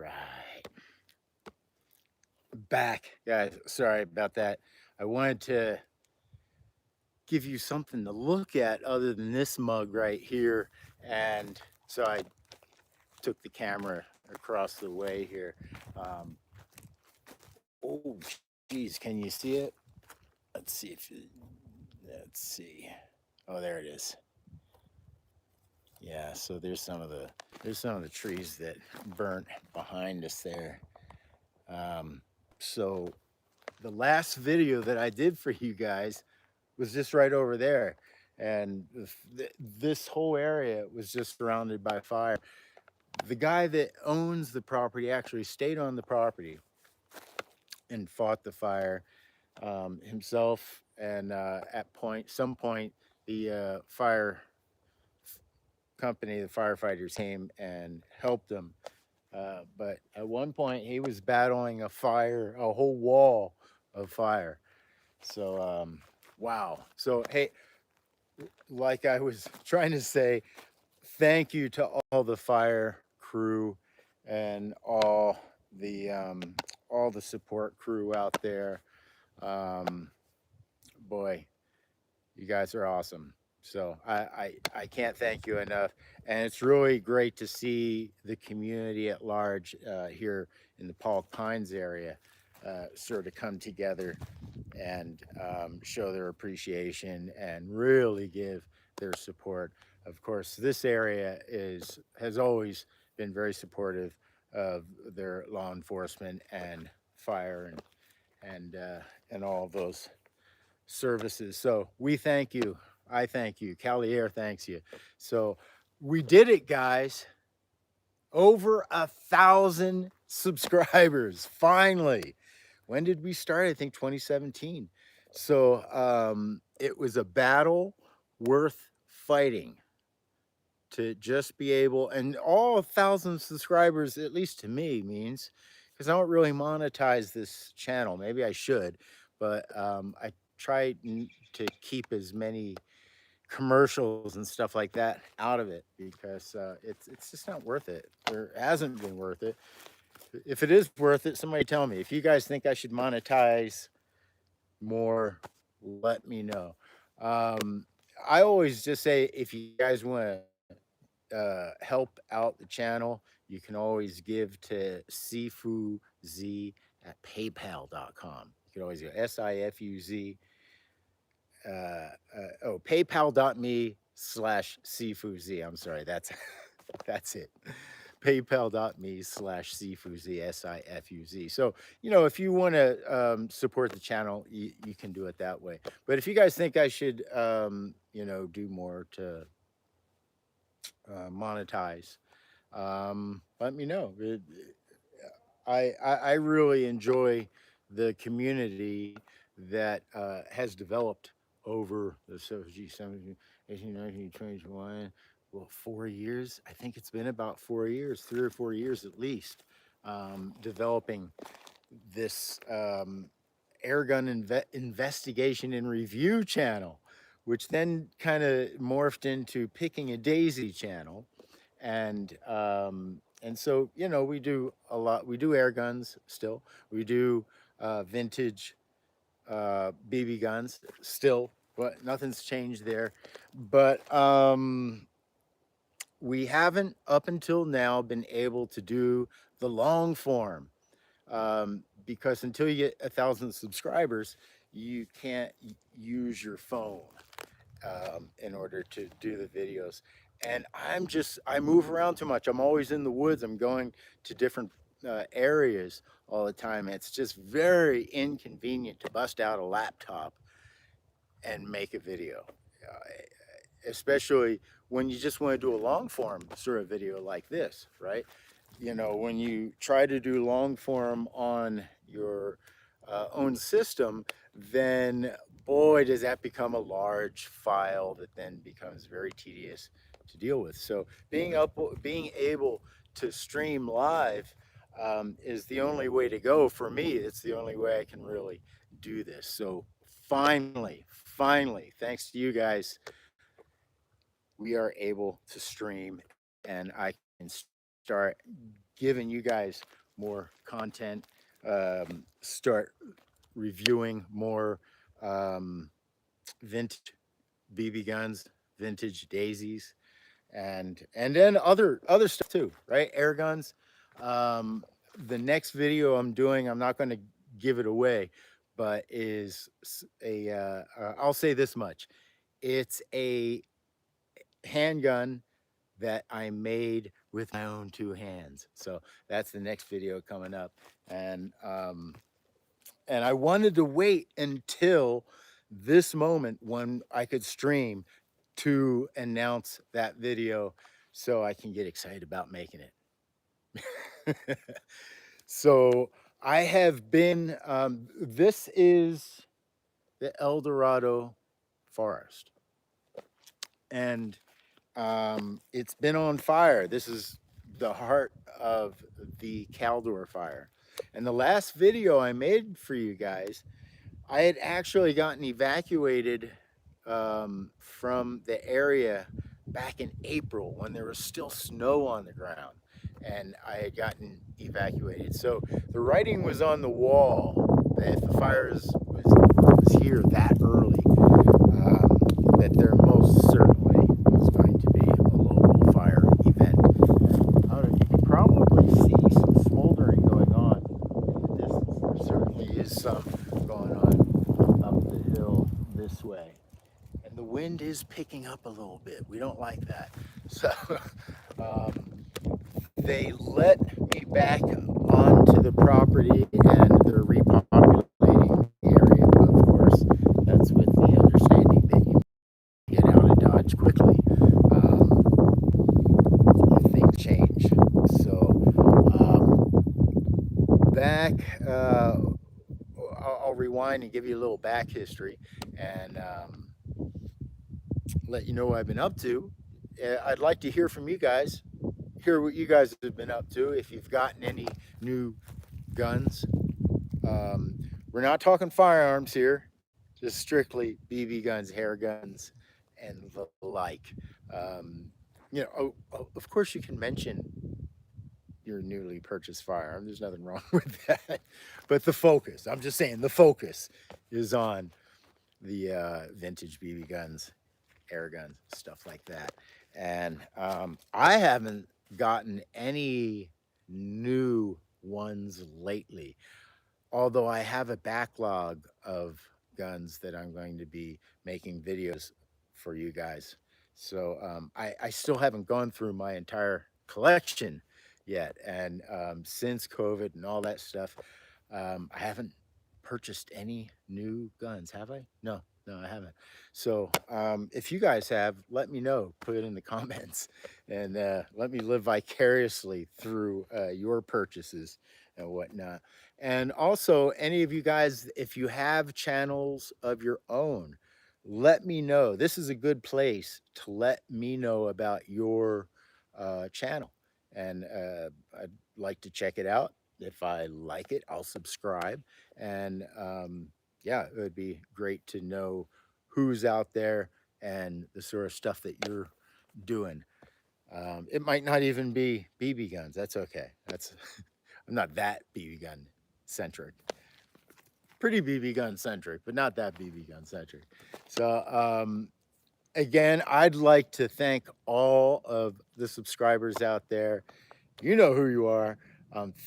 right. Back, guys. Sorry about that. I wanted to give you something to look at other than this mug right here. And so I took the camera across the way here. Um, oh, geez, can you see it? Let's see if it, let's see. Oh, there it is. Yeah, so there's some of the trees that burnt behind us there. Um, so the last video that I did for you guys was just right over there, and this whole area was just surrounded by fire. The guy that owns the property actually stayed on the property and fought the fire himself. And some point, the fire company, the firefighters came and helped him. But at one point, he was battling a fire, a whole wall of fire. So, wow. So, hey, like I was trying to say, thank you to all the fire crew and all the support crew out there. Um, boy, you guys are awesome. So I can't thank you enough. And it's really great to see the community at large here in the Polk Pines area sort of come together and show their appreciation and really give their support. Of course, this area has always been very supportive of their law enforcement and fire and all of those services. So we thank you. I thank you. CaliAir thanks you. So we did it, guys. Over 1,000 subscribers, finally. When did we start? I think 2017. So it was a battle worth fighting to just be able, and all 1,000 subscribers, at least to me, means, because I don't really monetize this channel. Maybe I should, but I try to keep as many commercials and stuff like that out of it because it's just not worth it, or it hasn't been worth it. If it is worth it, somebody tell me. If you guys think I should monetize more, let me know. I always just say, if you guys want to help out the channel, you can always give to SifuZ at paypal.com. You can always go SIFUZ. PayPal.me/SifuZ. I'm sorry, that's that's it. PayPal.me/SifuZ, SIFUZ. So, if you want to support the channel, you can do it that way. But if you guys think I should, do more to monetize, let me know. I really enjoy the community that has developed over the 17, 18, 19, 20, 21, well, 4 years. I think it's been about 4 years, 3 or 4 years at least, developing this airgun investigation and review channel, which then kind of morphed into Picking a Daisy channel. And so, we do a lot. We do air guns still. We do vintage BB guns still, but nothing's changed there. But we haven't up until now been able to do the long form, because until you get 1,000 subscribers, you can't use your phone in order to do the videos. And I move around too much. I'm always in the woods. I'm going to different areas all the time. It's just very inconvenient to bust out a laptop and make a video, especially when you just want to do a long form sort of video like this, right? When you try to do long form on your own system, then boy, does that become a large file that then becomes very tedious to deal with. So being able to stream live is the only way to go for me. It's the only way I can really do this. So finally, thanks to you guys, we are able to stream, and I can start giving you guys more content, start reviewing more vintage BB guns, vintage daisies, and then other stuff too, right? Air guns. Um, the next video I'm doing, I'm not going to give it away, but is I'll say this much: it's a handgun that I made with my own two hands. So that's the next video coming up, and I wanted to wait until this moment when I could stream to announce that video so I can get excited about making it. So I have been, this is the Dorado Forrest, and it's been on fire. This is the heart of the Caldor fire. And the last video I made for you guys, I had actually gotten evacuated from the area back in April when there was still snow on the ground, and I had gotten evacuated. So the writing was on the wall that if the fire was here that early, that there most certainly was going to be a local fire event. You can probably see some smoldering going on in the distance. There certainly is some going on up the hill this way. And the wind is picking up a little bit. We don't like that. So they let me back onto the property and they're repopulating the area. Of course, that's with the understanding that you get out of Dodge quickly if things change. So back, I'll rewind and give you a little back history and let you know what I've been up to. I'd like to hear from you guys, hear what you guys have been up to, if you've gotten any new guns. We're not talking firearms here, just strictly BB guns, hair guns, and the like. You know, of course you can mention your newly purchased firearm. There's nothing wrong with that. But the focus, I'm just saying, the focus is on the vintage BB guns, air guns, stuff like that. And I haven't gotten any new ones lately, although I have a backlog of guns that I'm going to be making videos for you guys. So I still haven't gone through my entire collection yet. And since COVID and all that stuff, I haven't purchased any new guns, have I? No, I haven't. So if you guys have, let me know. Put it in the comments, and let me live vicariously through your purchases and whatnot. And also, any of you guys, if you have channels of your own, let me know. This is a good place to let me know about your channel, and I'd like to check it out. If I like it, I'll subscribe. And yeah, it would be great to know who's out there and the sort of stuff that you're doing. It might not even be BB guns. That's okay. That's I'm not that BB gun centric. Pretty BB gun centric, but not that BB gun centric. So again, I'd like to thank all of the subscribers out there. You know who you are.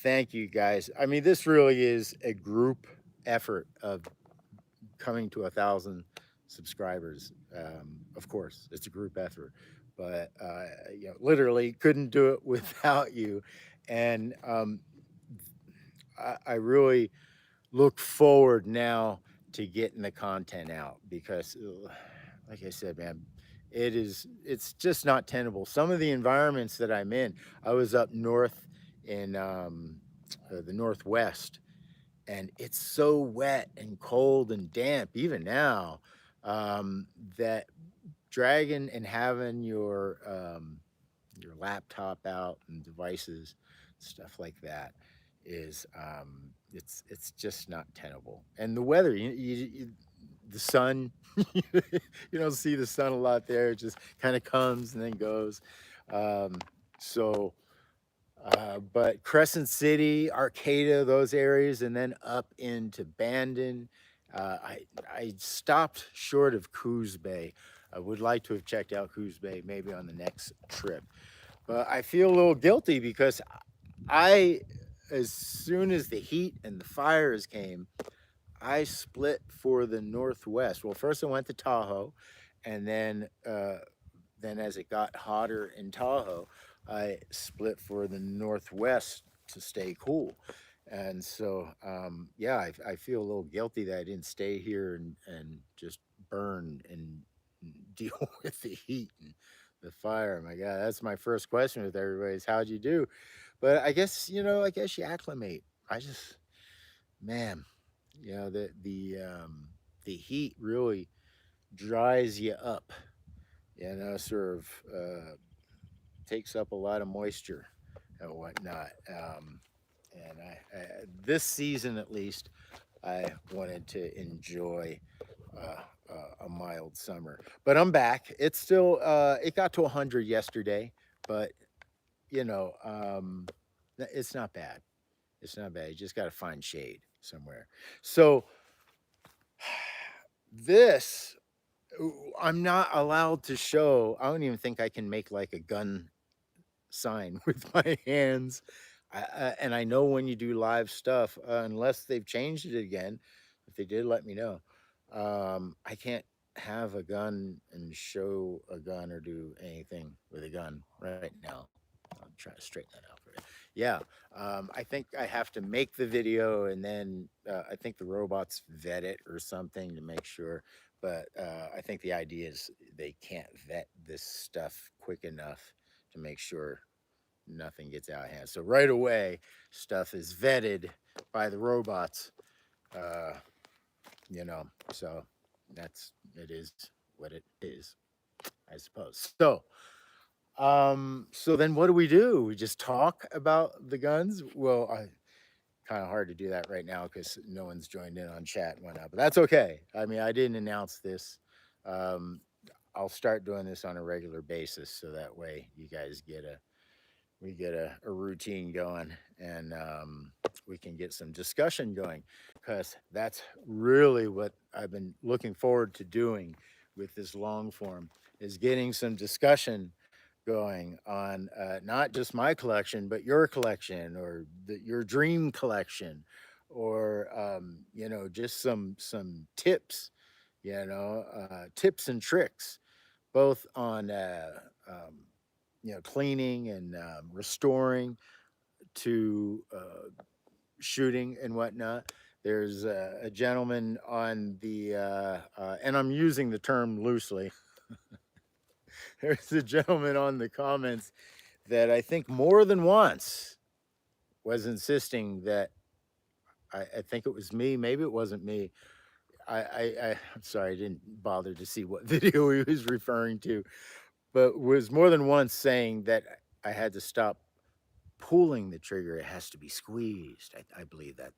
Thank you guys. I mean, this really is a group effort of coming to 1,000 subscribers. Of course, it's a group effort, but you know, literally couldn't do it without you. And I really look forward now to getting the content out because, like I said, man, it's just not tenable. Some of the environments that I'm in, I was up north in the Northwest, and it's so wet and cold and damp even now that dragging and having your laptop out and devices, stuff like that, is it's just not tenable. And the weather, the sun, you don't see the sun a lot there. It just kind of comes and then goes. So But Crescent City, Arcata, those areas, and then up into Bandon. I stopped short of Coos Bay. I would like to have checked out Coos Bay maybe on the next trip, but I feel a little guilty because I, as soon as the heat and the fires came, I split for the Northwest. Well, first I went to Tahoe, and then as it got hotter in Tahoe, I split for the Northwest to stay cool. And so, yeah, I feel a little guilty that I didn't stay here and just burn and deal with the heat and the fire. My God, that's my first question with everybody is how'd you do? But I guess, I guess you acclimate. I just, man, the heat really dries you up, sort of takes up a lot of moisture and whatnot. And this season at least, I wanted to enjoy a mild summer. But I'm back. It's still it got to 100 yesterday, but you know, um, it's not bad. It's not bad. You just got to find shade somewhere. So this I'm not allowed to show. I don't even think I can make like a gun sign with my hands. And I know when you do live stuff, unless they've changed it again, if they did, let me know. I can't have a gun and show a gun or do anything with a gun right now. I'm trying to straighten that out for you. Yeah, I think I have to make the video and then I think the robots vet it or something to make sure. But I think the idea is they can't vet this stuff quick enough to make sure nothing gets out of hand. So right away, stuff is vetted by the robots. Uh, so it is what it is, I suppose. So then what do? We just talk about the guns? Well, I kind of hard to do that right now because no one's joined in on chat and whatnot, but that's okay. I mean, I didn't announce this. Um, I'll start doing this on a regular basis so that way you guys get a routine going and we can get some discussion going because that's really what I've been looking forward to doing with this long form is getting some discussion going on not just my collection but your collection or your dream collection or just some tips, tips and tricks both on cleaning and restoring to shooting and whatnot. There's a gentleman on the, and I'm using the term loosely. There's a gentleman on the comments that I think more than once was insisting that I think it was me, maybe it wasn't me. I'm sorry, I didn't bother to see what video he was referring to, but was more than once saying that I had to stop pulling the trigger. It has to be squeezed. I believe that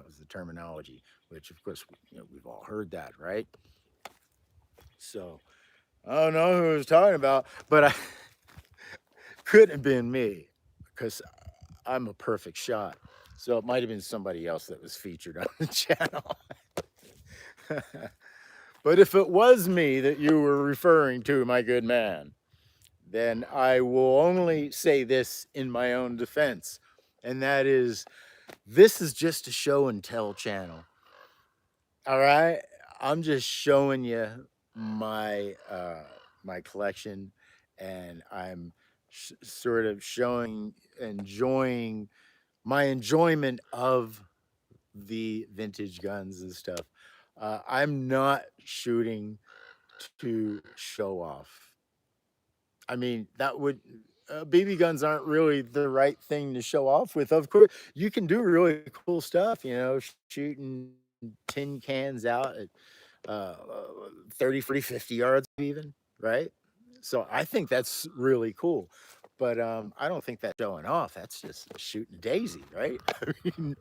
was the terminology, which of course we've all heard that, right? So I don't know who I was talking about, but I couldn't have been me because I'm a perfect shot. So it might have been somebody else that was featured on the channel. But if it was me that you were referring to, my good man, then I will only say this in my own defense, and that is this is just a show and tell channel. All right, I'm just showing you my collection, and I'm sort of enjoying my enjoyment of the vintage guns and stuff. I'm not shooting to show off. I mean, that would BB guns aren't really the right thing to show off with. Of course, you can do really cool stuff, shooting tin cans out at uh, 30, 40, 50 yards even, right? So I think that's really cool. But I don't think that's showing off. That's just shooting daisy, right? I mean,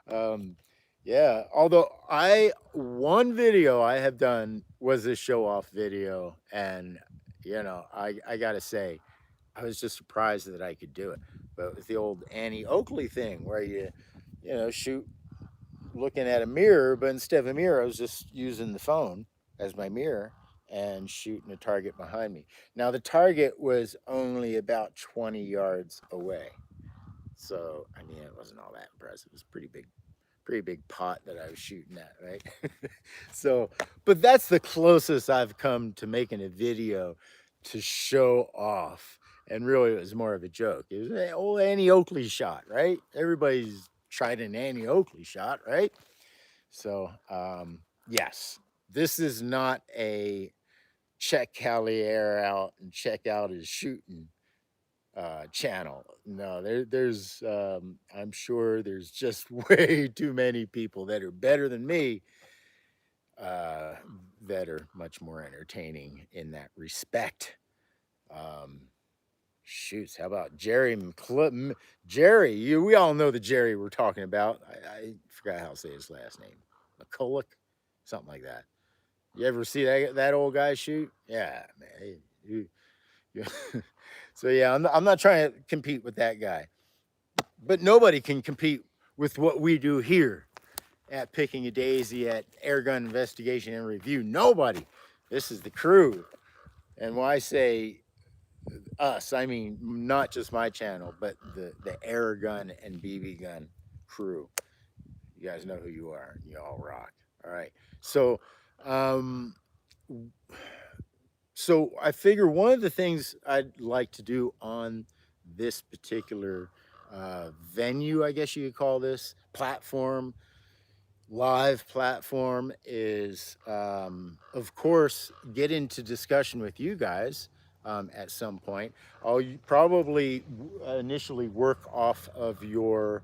um, yeah. Although one video I have done was a show off video, and I gotta say, I was just surprised that I could do it. but it's the old Annie Oakley thing where you know, shoot looking at a mirror, but instead of a mirror, I was just using the phone as my mirror and shooting a target behind me. Now the target was only about 20 yards away. So, I mean, it wasn't all that impressive. It was pretty big pot that I was shooting at, right? So, but that's the closest I've come to making a video to show off. And really, it was more of a joke. It was an old Annie Oakley shot, right? Everybody's tried an Annie Oakley shot, right? So, yes, this is not a check CaliAir out and check out his shooting channel. No, there's I'm sure there's just way too many people that are better than me uh, that are much more entertaining in that respect. Um, Shoots, how about Jerry Jerry, we all know the Jerry we're talking about. I forgot how to say his last name. McCulloch, something like that. You ever see that old guy shoot? Yeah, man. So yeah, I'm not trying to compete with that guy, but nobody can compete with what we do here at Picking a Daisy at Airgun Investigation and Review. Nobody. This is the crew, and when I say us, I mean not just my channel, but the airgun and BB gun crew. You guys know who you are. You all rock. All right. So, um, so I figure one of the things I'd like to do on this particular venue, I guess you could call this platform, live platform, is of course get into discussion with you guys at some point. I'll probably initially work off of your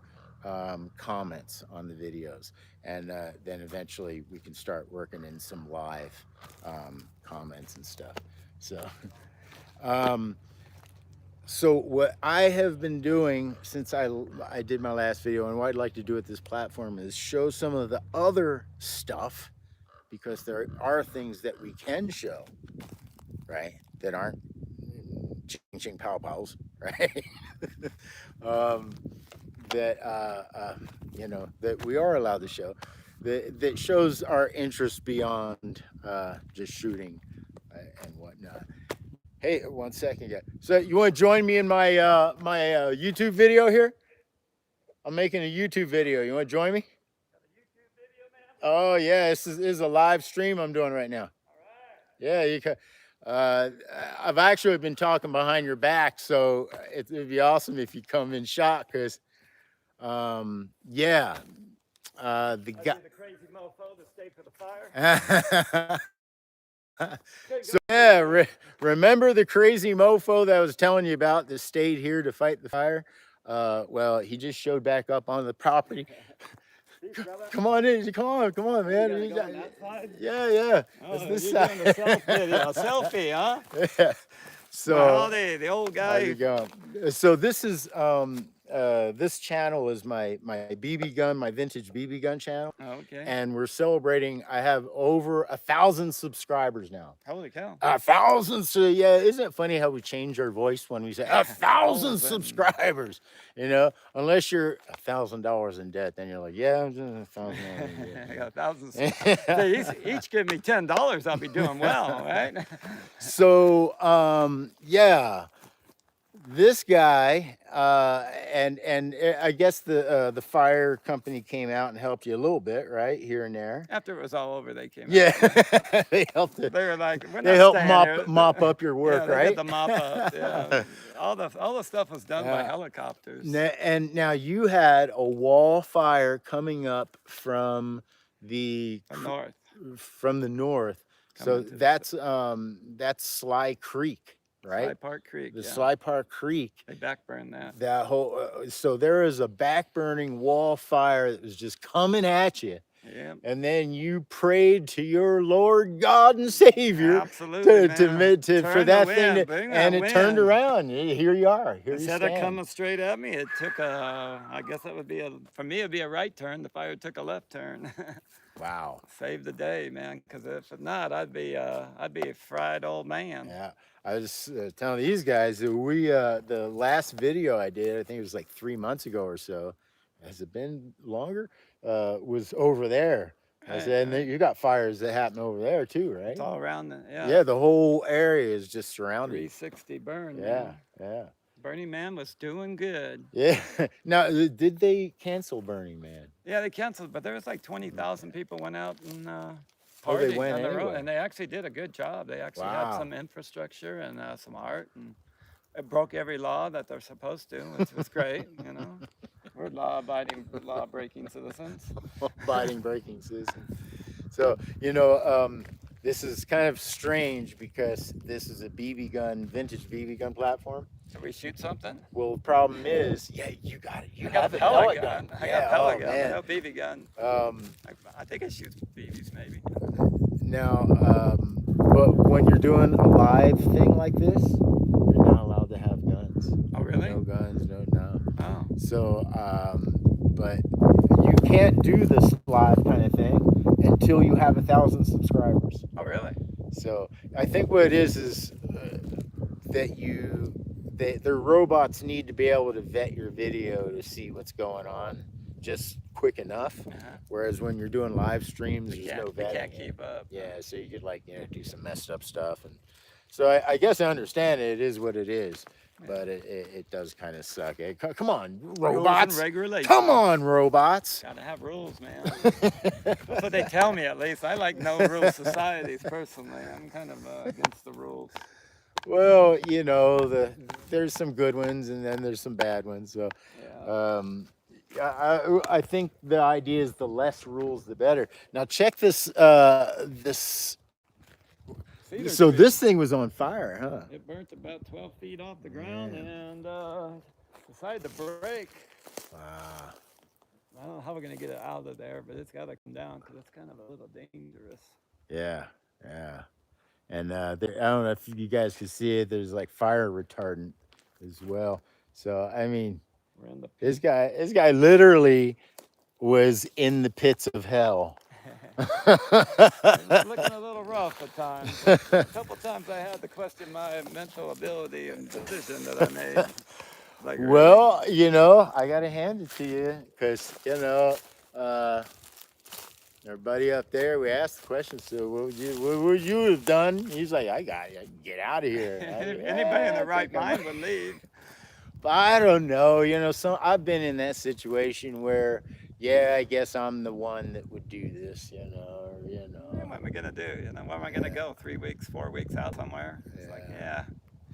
comments on the videos, and then eventually we can start working in some live comments and stuff. So um, so what I have been doing since I did my last video, and what I'd like to do with this platform, is show some of the other stuff, because there are things that we can show, right, that aren't ching ching pow pows, right? um, that you know, that we are allowed to show, that shows our interest beyond just shooting and whatnot. Hey, 1 second, guys. So you want to join me in my YouTube video here? I'm making a YouTube video. You want to join me? Oh yeah, this is a live stream I'm doing right now. Yeah, you can. I've actually been talking behind your back, so it'd be awesome if you come in shot, because yeah, the guy. The crazy mofo to stay for the fire. So yeah, remember the crazy mofo that I was telling you about that stayed here to fight the fire? Well, he just showed back up on the property. Come on in, come on, man. Yeah. Oh, you're doing a selfie, huh? Yeah. So howdy, the old guy. How's it going? So this is this channel is my BB gun, my vintage BB gun channel. Oh, okay. And we're celebrating. I have over 1,000 subscribers now. Holy cow! 1,000. So yeah, isn't it funny how we change our voice when we say 1,000 subscribers? You know, unless you're $1,000 in debt, then you're like, yeah, I'm just 1,000. I got thousands. So each give me $10, I'll be doing well, right? So yeah. This guy, and I guess the fire company came out and helped you a little bit, right, here and there. After it was all over, they came. Yeah, they helped. They were like, they helped mop up your work, yeah, right? Did the mop up. Yeah, all the stuff was done by helicopters. And now you had a wall fire coming up from the north. From the north. So that's Sly Creek. Right, Sly Park Creek. The Sly Park Creek. They backburned that. That whole so there is a backburning wall fire that was just coming at you. Yep. and then you prayed to your Lord God and Savior Absolutely, man. for Turn the that thing, wind, to, bring and that it turned wind. around. Here you are. Here you Instead of stand. coming straight at me, it took a, I guess that would be a, for me, it'd be a right turn. The fire took a left turn. Wow. Saved the day, man, because if not, I'd be a fried old man. Yeah. I was telling these guys that the last video I did, I think it was like 3 months ago or so. Has it been longer? Was over there. I Right, said, and right. you got fires that happen over there too, right? It's all around the, Yeah, the whole area is just surrounded. 360 burn, Yeah, man. yeah. Burning Man was doing good. Yeah. Now, did they cancel Burning Man? Yeah, they canceled, but there was like 20,000 people went out and Oh, they partied went on the road, anyway. and they actually did a good job. They actually had Wow. some infrastructure and some art, and it broke every law that they're supposed to, which was great. You know, we're law-breaking citizens. Abiding breaking citizen. So, this is kind of strange because this is a BB gun, vintage BB gun platform. Should we shoot something? Well, the problem is, yeah, you got it. You I got have a a pellet pellet gun. gun. I Yeah, got a pellet oh, gun, man. no BB gun. I think I shoot BBs maybe. Now, but when you're doing a live thing like this, you're not allowed to have guns. Oh, really? No guns, no. Oh. So, but you can't do this live kind of thing until you have 1,000 subscribers. Oh, really? So I think what it is that their robots need to be able to vet your video to see what's going on just quick enough. Whereas when you're doing live streams, there's no vetting. They can't keep up. Yeah, so you could do some messed up stuff, and so I guess I understand it. It is what it is, but it does kind of suck. Come on, robots! Rules and regulations. Come on, robots! Gotta have rules, man. That's what they tell me, at least. I like no rule societies personally. I'm kind of against the rules. Well, there's some good ones and then there's some bad ones. So, I think the idea is the less rules, the better. Now check this. So this thing was on fire, huh? It burnt about 12 feet off the ground and decided to break. Wow. I don't know how we're gonna get it out of there, but it's gotta come down because it's kind of a little dangerous. Yeah. And I don't know if you guys can see it. There's like fire retardant as well. So I mean, this guy literally was in the pits of hell. It's looking a little rough at times. A couple times I had to question my mental ability and decision that I made. Like, well, I gotta hand it to you because our buddy up there, we asked the question, so what would you have done? He's like, I got you. Get out of here. Anybody in their right mind would leave. But I don't know. I've been in that situation where, yeah, I guess I'm the one that would do this. What am I gonna do? Where am I gonna go? 3 weeks, 4 weeks out somewhere? It's like,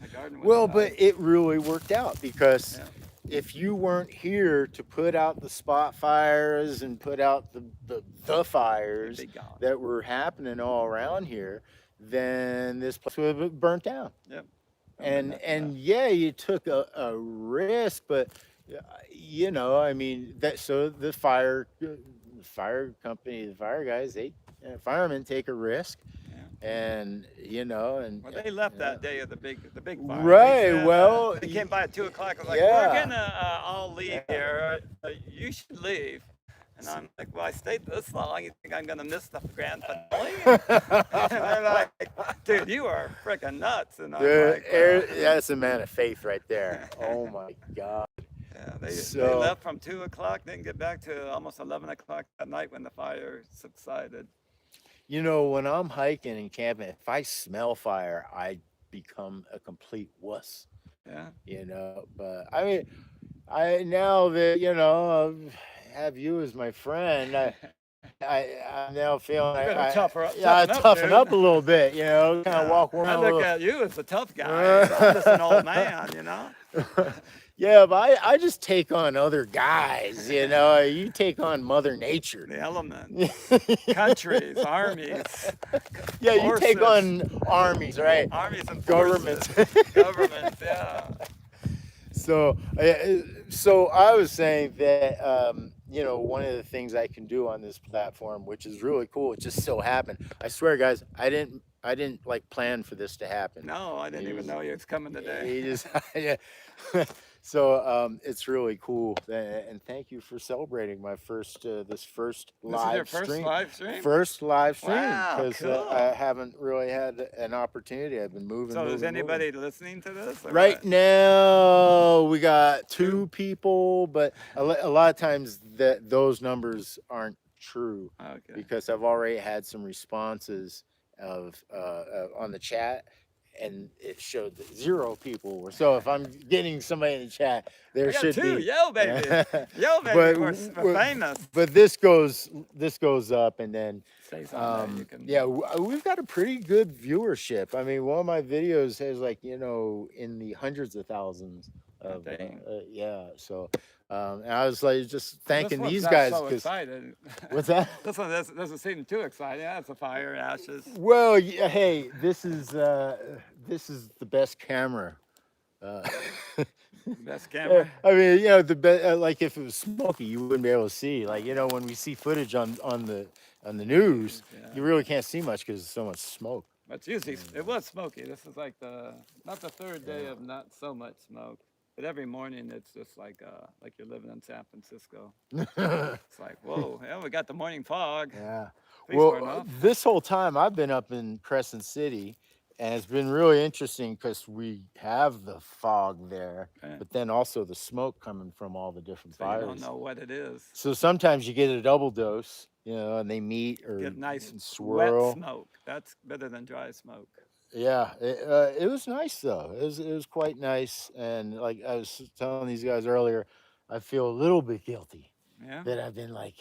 my garden was well, nice. but it really worked out because. If you weren't here to put out the spot fires and put out the fires that were happening all around here, then this place would have burnt down. Yep. And yeah, you took a risk, but I mean so the fire company, the fire guys, firemen take a risk. And well, they left that day of the big fire. Right. Said, they came by at 2 o'clock. I was like, we're gonna all leave here. You should leave. And I'm like, well, I stayed this long. You think I'm gonna miss the grand finale? And they're like, dude, you are freaking nuts. And I'm like, that's a man of faith right there. Oh my God. Yeah, they left from 2 o'clock. Didn't get back to almost 11 o'clock at night when the fire subsided. When I'm hiking and camping, if I smell fire, I become a complete wuss. Yeah. But I mean, now that I have you as my friend, I'm now feeling I toughen up a little bit. Kind of walk around. I look at you as a tough guy. I'm just an old man. Yeah, but I just take on other guys, you take on Mother Nature. The elements, countries, armies. Yeah, forces. You take on armies, right? Armies and governments. Governments, yeah. So So I was saying that you know, one of the things I can do on this platform, which is really cool, it just so happened. I swear, guys, I didn't like plan for this to happen. No, I didn't even know you was coming today. He just yeah. So it's really cool, and thank you for celebrating my first this first This is your live first stream. live stream? First live stream, Wow, because cool. I haven't really had an opportunity. I've been moving. So is moving, anybody moving. listening to this? Or Right what? now we got two people, but a lot of times those numbers aren't true Okay. because I've already had some responses of on the chat, and it showed that 0 people were. So if I'm getting somebody in the chat, there I got should 2. be. Yo, baby. Yo, baby. But We're famous. But this goes up, and then Stays on there. You can. yeah, we've got a pretty good viewership. I mean, one of my videos has, like, you know, in the hundreds of thousands of dang. yeah. So and I was like just thanking This one's these not guys so because excited. what's that? This one doesn't seem too exciting. That's a fire, ashes. Well, yeah, hey, this is the best camera. Uh, Best camera. I mean, you know, like if it was smoky, you wouldn't be able to see. Like, you know, when we see footage on the news, Yeah. you really can't see much because there's so much smoke. But it's usually it was smoky. This is like not the third day of not so much smoke. But every morning it's just like you're living in San Francisco. It's like, whoa, yeah, we got the morning fog. Yeah. Trees weren't Well, off. this whole time I've been up in Crescent City, and it's been really interesting because we have the fog there, Yeah. but then also the smoke coming from all the different So you fires. don't know what it is. So sometimes you get a double dose, you know, and they meet or Get nice swirl. wet smoke. That's better than dry smoke. Yeah, it was nice though. It was quite nice, and like I was telling these guys earlier, I feel a little bit guilty Yeah. that I've been like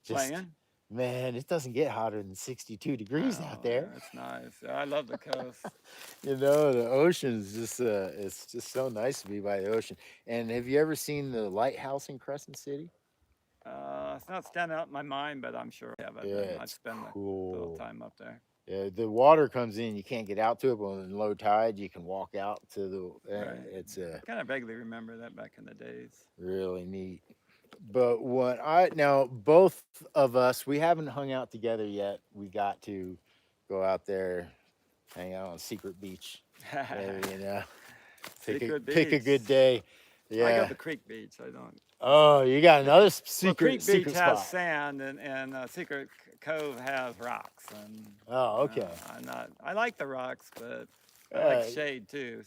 just Playing. man, it doesn't get hotter than 62 degrees Oh, out there. That's nice. I love the coast. You know, the ocean's just it's just so nice to be by the ocean. And have you ever seen the lighthouse in Crescent City? It's not standing out in my mind, but I'm sure I have. Yeah, I'd it's spend a cool. little time up there. Yeah, the water comes in, you can't get out to it, but in low tide, you can walk out to the. Right. It's I kind of vaguely remember that back in the days. really neat. But what I now both of us, we haven't hung out together yet. We got to go out there, hang out on Secret Beach. Maybe, you know, pick a Beach. good day. Yeah. I go to Creek Beach. I don't. Oh, you got another Creek secret Beach spot. has sand, and Secret Cove has rocks. And Oh, okay. I'm not. I like the rocks, but I Uh, like shade too.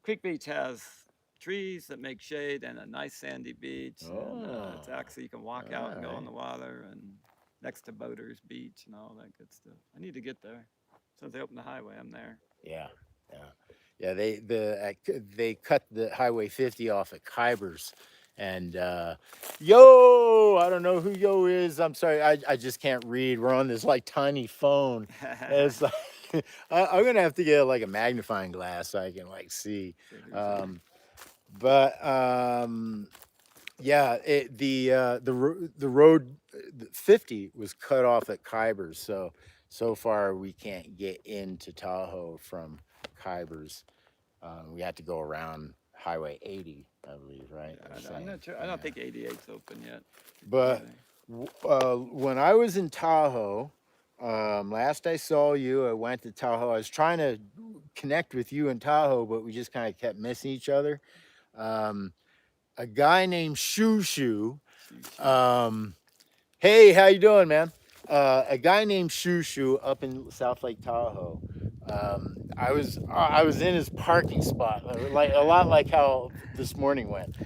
Creek Beach has trees that make shade and a nice sandy beach. And, it's Oh, actually you can walk out and go in alright. the water and next to Boaters Beach and all that good stuff. I need to get there. Since they opened the highway, I'm there. Yeah, yeah. They cut the Highway 50 off at Kybers, and Yo, I don't know who Yo is. I'm sorry, I just can't read. We're on this like tiny phone. And it's like I'm gonna have to get like a magnifying glass so I can like see. But yeah, the road 50 was cut off at Kybers, so far we can't get into Tahoe from Kybers. We had to go around Highway 80, I believe, right? I'm not sure. I don't think 88's open yet. But when I was in Tahoe, last I saw you, I went to Tahoe. I was trying to connect with you in Tahoe, but we just kind of kept missing each other. A guy named Shushu. Hey, how you doing, man? A guy named Shushu up in South Lake Tahoe. I was in his parking spot, like a lot like how this morning went.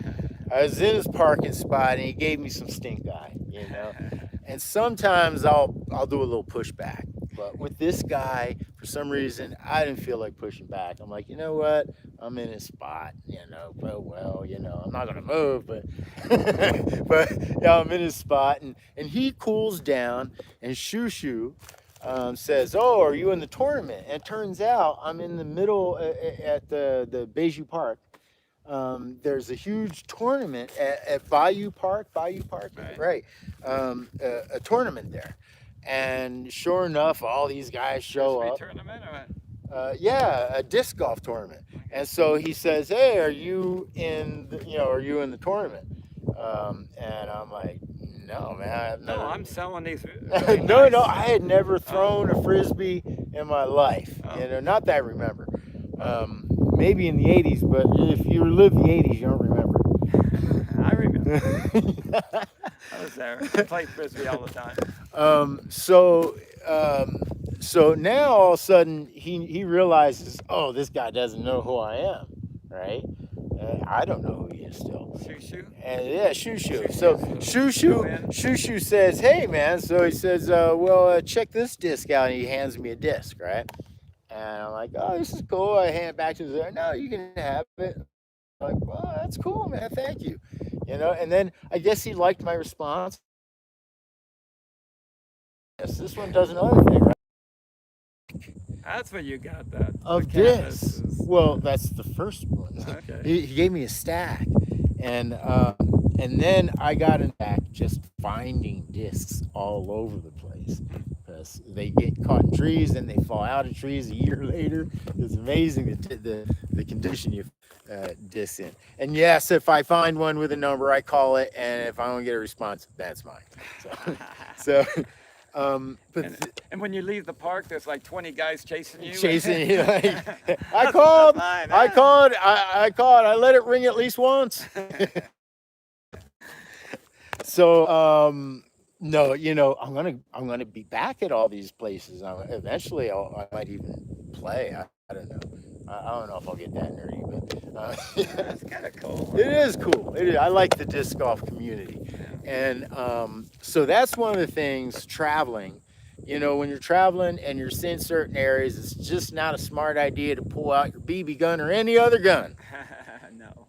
I was in his parking spot, and he gave me some stink eye, you know. And sometimes I'll do a little pushback, but with this guy, for some reason, I didn't feel like pushing back. I'm like, you know what? I'm in his spot, you know. But well, you know, I'm not gonna move, but but yeah, I'm in his spot, and he cools down, and Shushu says, "Oh, are you in the tournament?" And it turns out I'm in the middle at the Bayou Park. There's a huge tournament at Bayou Park, right? A tournament there, and sure enough, all these guys show up. Tournament or what? Yeah, a disc golf tournament. And so he says, "Hey, are you in are you in the tournament?" And I'm like, "No, man, I've No, never." I'm selling these really No, nice. no, I had never thrown a frisbee in my life. Oh. Not that I remember. Maybe in the '80s, but if you live the '80s, you don't remember. I remember. I was there. I played frisbee all the time. So now all of a sudden he realizes, oh, this guy doesn't know who I am, right? I don't know who he is still. Shoo. And yeah, Shoo. So Shoo says, "Hey, man." So he says, "Well, check this disc out." And he hands me a disc, right? And I'm like, "Oh, this is cool." I hand it back to him. "No, you can have it." I'm like, "Well, that's cool, man. Thank you." And then I guess he liked my response. Yes, this one does another thing, right? That's where you got that. Of the canvas discs. is- Well, that's the first one. Okay. He gave me a stack, and then I got in back just finding discs all over the place because they get caught in trees and they fall out of trees a year later. It's amazing the condition you discs in. And yes, if I find one with a number, I call it, and if I don't get a response, that's mine. So but and when you leave the park, there's like 20 guys chasing you. chasing you. Like, I That's called. mine, I huh? called. I called. I let it ring at least once. So no, I'm gonna be back at all these places. Eventually I might even play. I don't know. I don't know if I'll get that nerdy, but That's kind of cool. it is cool. It is. I like the disc golf community, and so that's one of the things traveling. When you're traveling and you're seeing certain areas, it's just not a smart idea to pull out your BB gun or any other gun. No.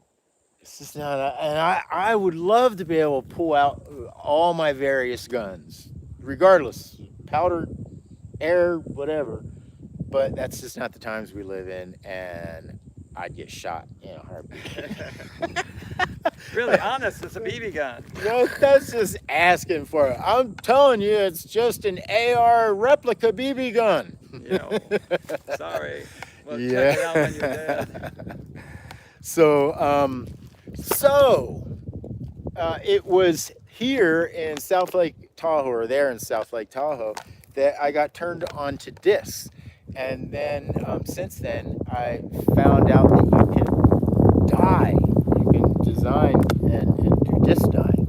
It's just not. And I would love to be able to pull out all my various guns, regardless, powder, air, whatever. But that's just not the times we live in, and I'd get shot in a heartbeat. Really honest, it's a BB gun. That's just asking for it. I'm telling you, it's just an AR replica BB gun. Sorry. Well, Yeah. check it out when you're dead. So, it was here in South Lake Tahoe, or there in South Lake Tahoe, that I got turned on to discs. And then since then, I found out that you can dye. You can design and do disc dyeing.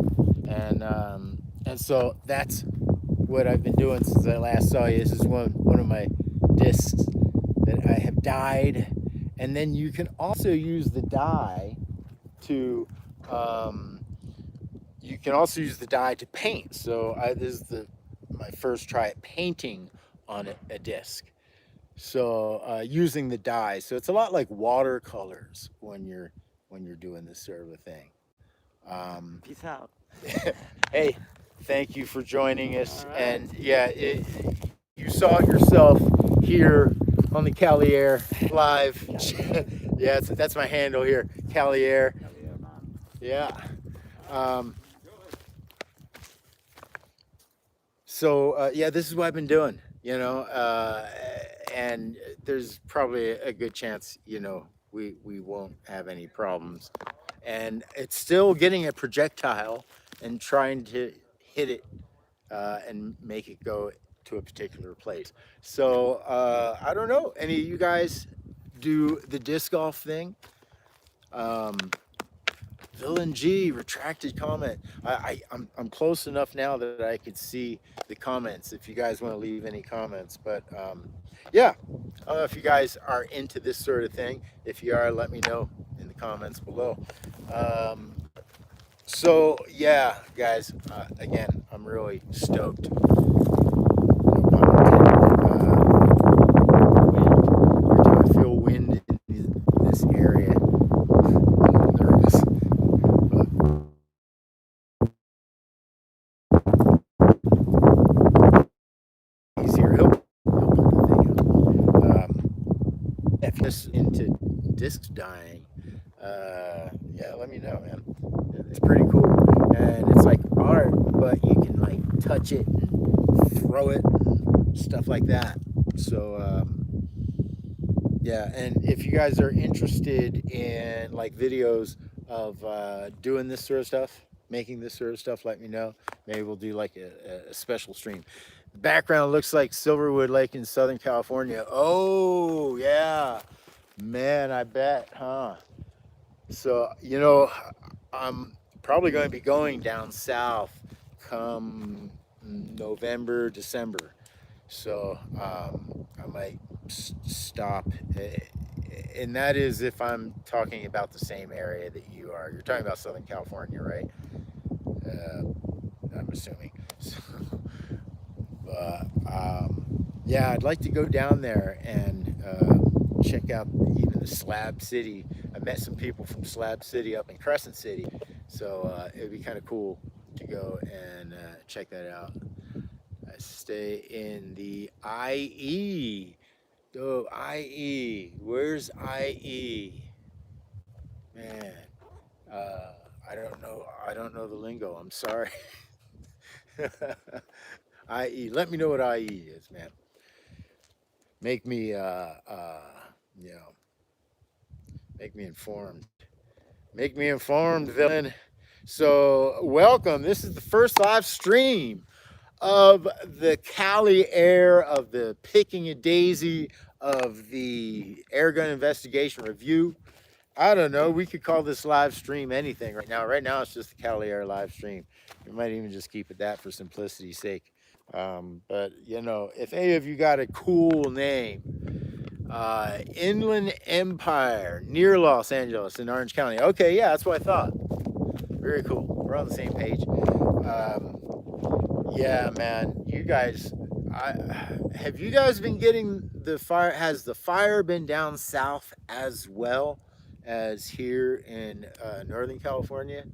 And so that's what I've been doing since I last saw you. This is one of my discs that I have dyed. And then you can also use the dye to paint. So this is my first try at painting on a disc. So using the dye, so it's a lot like watercolors when you're doing this sort of a thing. Peace out. Hey, thank you for joining us. All right. And yeah, you saw it yourself here on the CaliAir Live. Yeah, that's my handle here, CaliAir. Yeah. So yeah, this is what I've been doing, and there's probably a good chance, we won't have any problems. And it's still getting a projectile and trying to hit it and make it go to a particular place. So I don't know, any of you guys do the disc golf thing? Villain G, retracted comment. I'm close enough now that I could see the comments if you guys want to leave any comments. But yeah, I don't know if you guys are into this sort of thing. If you are, let me know in the comments below. So yeah, guys, again, I'm really stoked. No pun intended. I feel wind in this area. I'm nervous. Easier. He'll put the thing out. If you're just into disc dyeing, yeah, let me know, man. It's pretty cool, and it's like art, but you can like touch it and throw it and stuff like that. So Yeah, and if you guys are interested in like videos of doing this sort of stuff, making this sort of stuff, let me know. Maybe we'll do like a special stream. The background looks like Silverwood Lake in Southern California. Oh, yeah. Man, I bet, huh? So, you know, I'm probably going to be going down south come November, December. So I might stop. And that is if I'm talking about the same area that you are. You're talking about Southern California, right? I'm assuming. So, yeah, I'd like to go down there and check out even the Slab City. I met some people from Slab City up in Crescent City, so it'd be kind of cool to go and check that out. I stay in the IE. Oh, IE. Where's IE? Man, I don't know. I don't know the lingo. I'm sorry. IE. Let me know what IE is, man. Make me, you know, make me informed. Make me informed, villain. So, welcome. This is the first live stream of the CaliAir, of the Picking a Daisy, of the Airgun Investigation Review. I don't know. We could call this live stream anything right now. Right now, it's just the CaliAir live stream. We might even just keep it that for simplicity's sake. But, you know, if any of you got a cool name, Inland Empire near Los Angeles in Orange County. Okay, yeah, that's what I thought. Very cool. We're on the same page. Yeah, man, you guys, have you guys been getting the fire? Has the fire been down south as well as here in Northern California?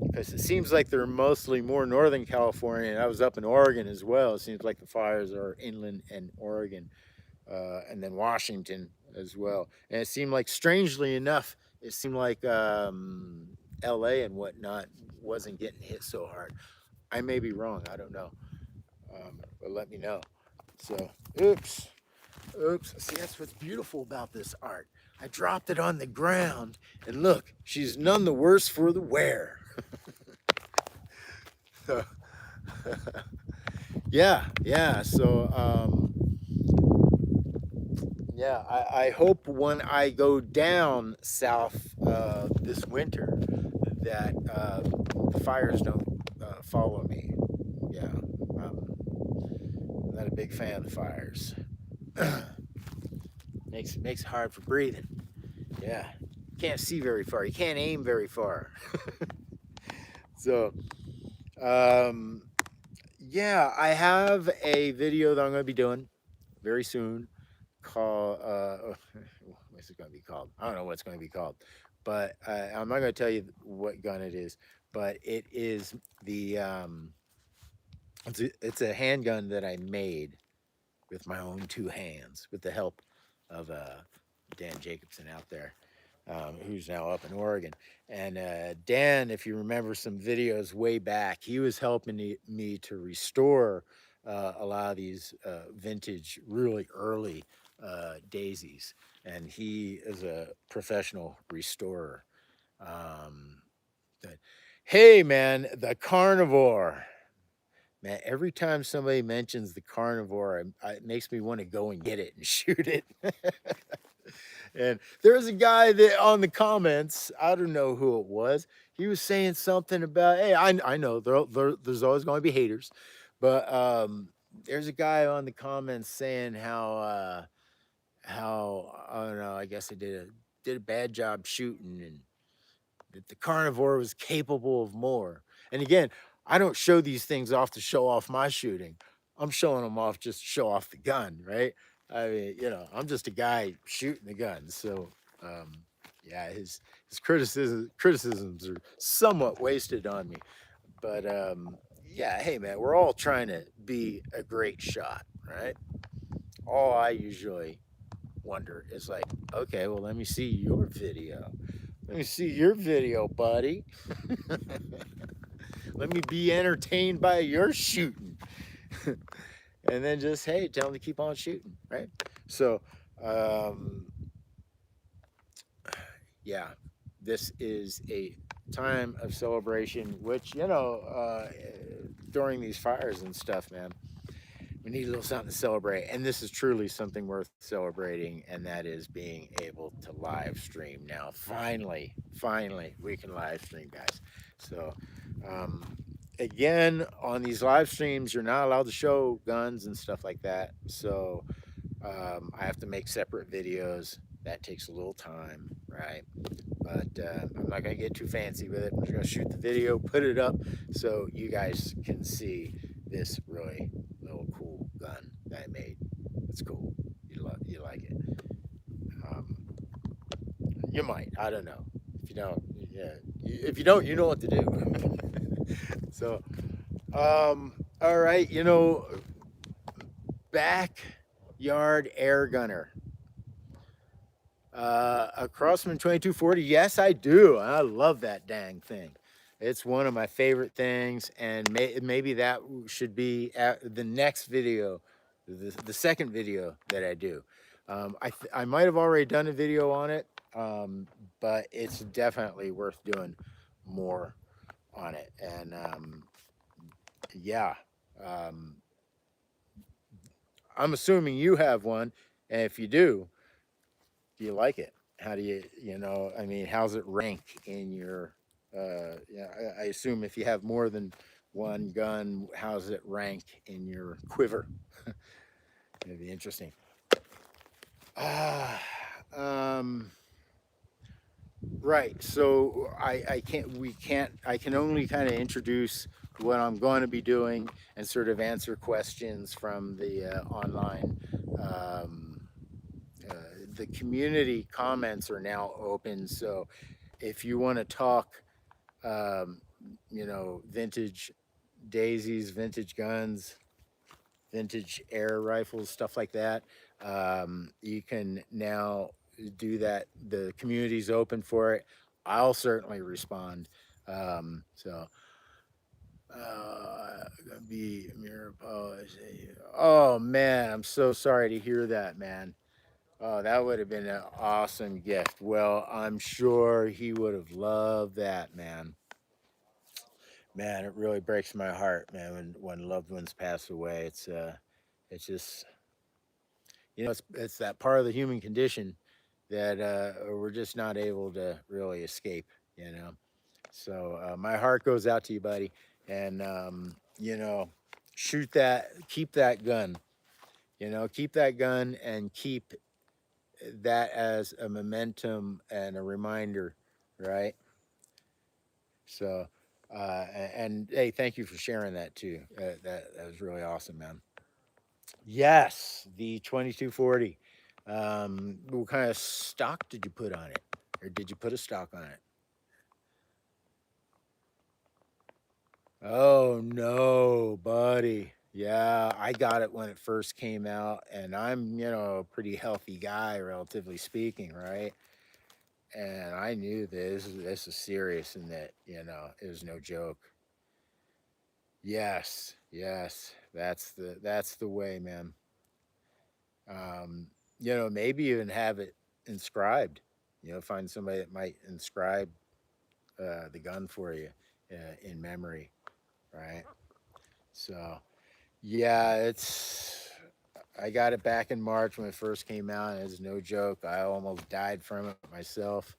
Because it seems like they're mostly more Northern California, and I was up in Oregon as well. It seems like the fires are inland and Oregon, and then Washington as well. And it seemed like, strangely enough, it seemed like LA and whatnot wasn't getting hit so hard. I may be wrong. I don't know. But let me know. So, oops. See, that's what's beautiful about this art. I dropped it on the ground, and look, she's none the worse for the wear. yeah. So, yeah, I hope when I go down south this winter that the fires don't follow me. Yeah, I'm not a big fan of fires. makes it hard for breathing. Yeah, can't see very far. You can't aim very far. So, yeah, I have a video that I'm going to be doing very soon called what's it going to be called? I don't know what it's going to be called, but I'm not going to tell you what gun it is, but it is the it's a handgun that I made with my own two hands with the help of Dan Jacobson out there, who's now up in Oregon. And Dan, if you remember some videos way back, he was helping me to restore a lot of these vintage, really early daisies. And he is a professional restorer. Hey, man, the carnivore. Man, every time somebody mentions the carnivore, it makes me want to go and get it and shoot it. And there was a guy that on the comments, I don't know who it was. He was saying something about, hey, I know there's always going to be haters, but there's a guy on the comments saying how I don't know, I guess I did a bad job shooting, and that the carnivore was capable of more. And again, I don't show these things off to show off my shooting. I'm showing them off just to show off the gun, right? I mean, you know, I'm just a guy shooting the gun. So, yeah, his criticisms are somewhat wasted on me. But yeah, hey man, we're all trying to be a great shot, right? All I usually wonder is like, okay, well, let me see your video. Let me see your video, buddy. Let me be entertained by your shooting. And then just, hey, tell them to keep on shooting, right? So, um, yeah, this is a time of celebration, which, during these fires and stuff, man, we need a little something to celebrate. And this is truly something worth celebrating, and that is being able to live stream now. Finally, we can live stream, guys. So, um, again, on these live streams, you're not allowed to show guns and stuff like that. So, I have to make separate videos. That takes a little time, right? But I'm not going to get too fancy with it. I'm just going to shoot the video, put it up so you guys can see this really little cool gun that I made. It's cool. You like it. Um, you might. I don't know. If you don't, yeah. If you don't, you know what to do. So, all right. Backyard air gunner. A Crossman 2240. Yes, I do. I love that dang thing. It's one of my favorite things, and maybe that should be the next video, the second video that I do. I might have already done a video on it, but it's definitely worth doing more on it. And yeah, um, I'm assuming you have one, and if you do you like it? How do I mean, how's it rank in your, yeah, I assume if you have more than one gun, how's it rank in your quiver? It'd be interesting. Ah, um, right. So I can only kind of introduce what I'm going to be doing and sort of answer questions from the online. Um, uh, the community comments are now open. So if you want to talk, um, vintage daisies, vintage guns, vintage air rifles, stuff like that, you can now do that. The community's open for it. I'll certainly respond. So, gonna be mirror policy. Oh man, I'm so sorry to hear that, man. Oh, that would have been an awesome gift. Well, I'm sure he would have loved that, man. Man, it really breaks my heart, man, when loved ones pass away. It's just it's that part of the human condition that we're just not able to really escape, you know. So my heart goes out to you, buddy, and shoot that, keep that gun, keep that gun, and keep that as a momentum and a reminder, right? So, and hey, thank you for sharing that too. That was really awesome, man. Yes, the 2240. What kind of stock did you put on it, or did you put a stock on it? Oh no, buddy. Yeah, I got it when it first came out, and I'm a pretty healthy guy, relatively speaking, right? And I knew this is serious and that it was no joke. Yes, yes, that's the way, man. Um, maybe even have it inscribed. Find somebody that might inscribe the gun for you in memory, right? So yeah, it's. I got it back in March when it first came out. And it's no joke. I almost died from it myself,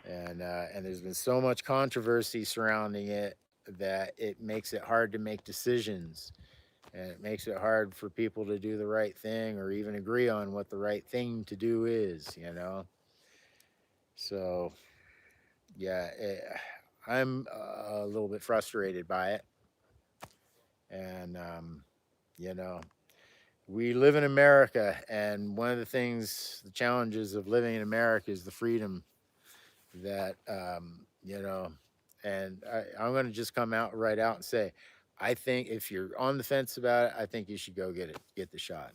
and there's been so much controversy surrounding it that it makes it hard to make decisions, and it makes it hard for people to do the right thing or even agree on what the right thing to do is. So yeah, I'm a little bit frustrated by it, and you know we live in America, and one of the challenges of living in America is the freedom that and I'm going to just come out right out and say, I think if you're on the fence about it, I think you should go get the shot.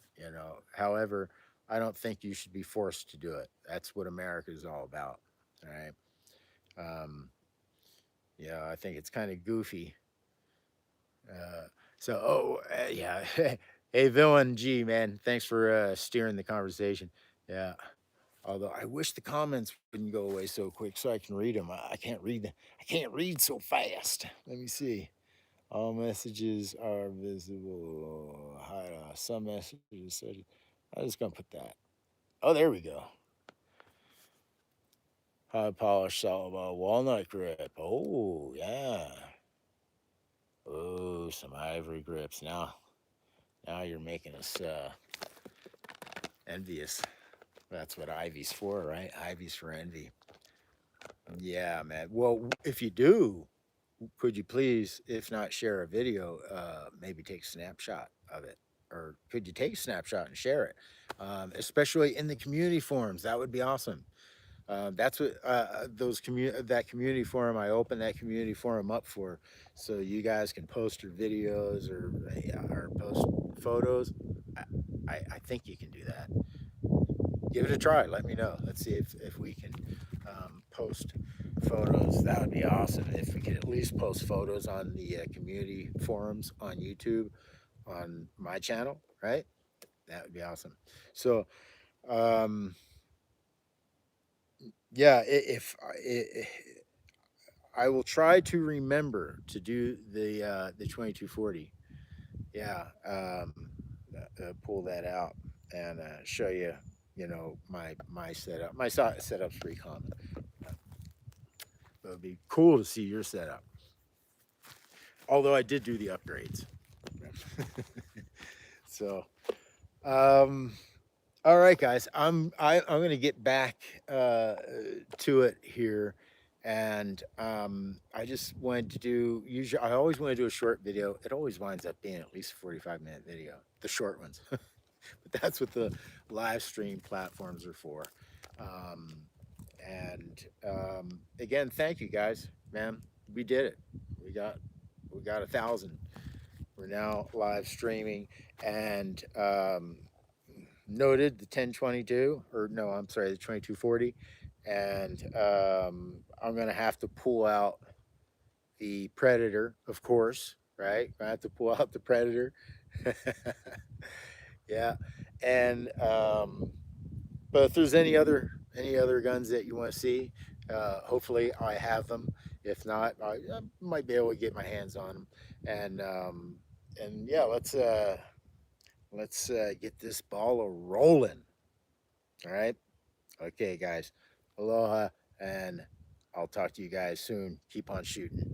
However, I don't think you should be forced to do it. That's what America is all about. All right. Um, I think it's kind of goofy. Uh, so, yeah, Hey, Villain G, man, thanks for steering the conversation. Yeah. Although I wish the comments wouldn't go away so quick so I can read them. I can't read. I can't read so fast. Let me see. All messages are visible. Hi, some messages said. I'm just gonna put that. Oh, there we go. High polish solid walnut grip. Oh yeah. Oh, some ivory grips. Now you're making us envious. That's what Ivy's for, right? Ivy's for envy. Yeah, man. Well, if you do, could you please, if not share a video, maybe take a snapshot of it? Or could you take a snapshot and share it? Especially in the community forums. That would be awesome. That's what that community forum, I opened that community forum up for, so you guys can post your videos or post photos. I think you can do that. Give it a try. Let me know. Let's see if we can post photos. That would be awesome. If we could at least post photos on the community forums on YouTube, on my channel, right? That would be awesome. So, yeah, if I will try to remember to do the 2240. Yeah, pull that out and show you, my setup. My setup's pretty common. It would be cool to see your setup. Although I did do the upgrades. So, all right, guys, I'm gonna get back to it here, and I just wanted to do. Usually, I always want to do a short video. It always winds up being at least a 45-minute video, the short ones. But that's what the live stream platforms are for. Again, thank you guys, man. We did it. We got 1,000. We're now live streaming, and noted the 1022, or no, I'm sorry, the 2240, and I'm gonna have to pull out the Predator, of course, right? I have to pull out the Predator. Yeah, and but if there's any other guns that you want to see, hopefully I have them. If not, I might be able to get my hands on them. And yeah, let's get this ball a rolling. All right. Okay, guys. Aloha, and I'll talk to you guys soon. Keep on shooting.